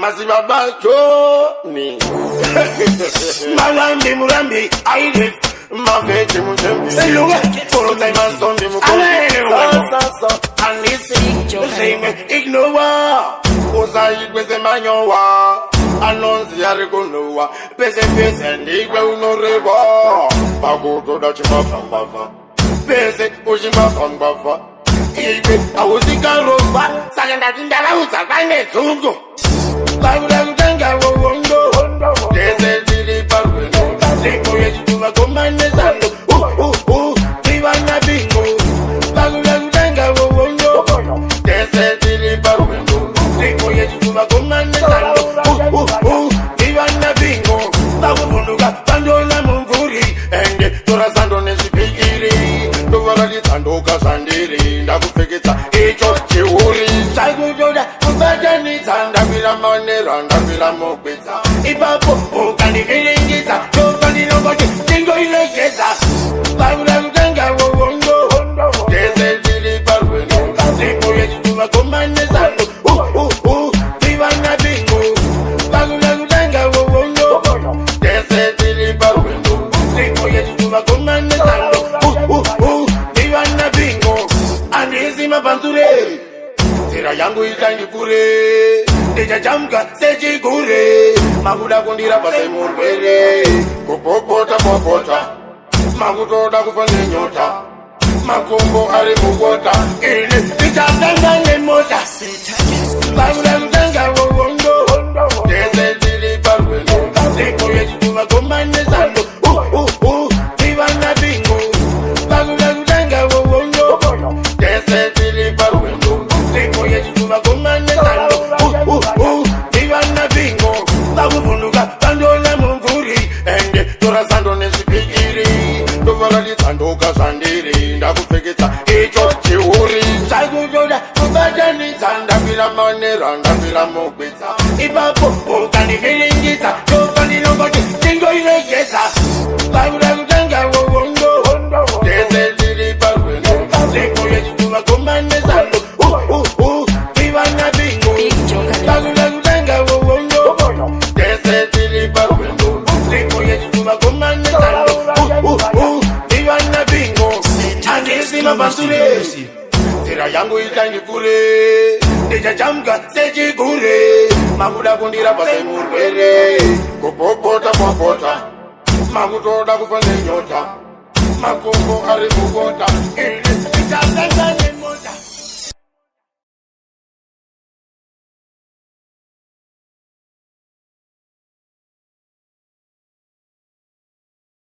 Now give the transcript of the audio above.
Masiba Bachoni. Malambi Murambi, I live. Mavete Mutembi. Follow time and Sunday Mukumbi. And listen, ignore. Osa Igweze Manyowa. Anonzi Yarikonoa. Pese and Igwe Unoreba. Pagoto Dachima from Bava. Pese Ushima from Bava. I was the Garoba. Saganda Dindala Utavane Tungo. Bagudanga Wondo. There's a Dili Paruno. They go to a command. Ivana Bingo. Bagudanga Wondo. There's a Dili Paruno. They go to a command. Ivana Bingo. Bagunuga, Pandola Munguri, and Torasando Nesipigiri. Dovaladi Sandoka Sandiri. Ndakupeketa echo chiuri chaikujoda kubatanitsa ndavira manera ndavira mopedza ipapo ukaniviringidza tokandinongoti tingoilegedza vakuda kutanga wowondo tese tiri parwendo ndipo yechituva komanesano vivana bingo vakuda kutanga wowondo tese tiri parwendo ndipo yechituva komanesano vivana bingo andizima panzure zira yangu itandikure ndechachamka sechikure makuda kundira pasemurwere kupopota makutoda kufa nenyota makumbo ari mukota ini ndichakanga nemota makuda kutanga wowondo tese tiri parwendo ndipo yechituva komanesano vivana bingo makuda kutanga wowondo tese tiri parwendo ndipo yechituva komanesano vivana bingo vakuvunuka pandola munguri ende torasando nesipigiri tovaraditsandoka zvandiri ndakupfeketsa icho chiuri chaikujoda kubatanidza ndavira manera ndavira mogwedza ipapo ukandiviringidza tokandinongoti tingoiregedza vakuda kutanga wowondo tese tiri parwendo ndipo yechituva komanesano vivana bingo vakuda kutanga wowondo tese tiri parwendo ndipo yechituva komanesano vivana bingo andisima pasure zira yangu itandikure ndichachamka sechikure makuda kundira pasemurwere kupopota makutoda kufa nenyota makumbo ari mukota ini ndichakanga nemota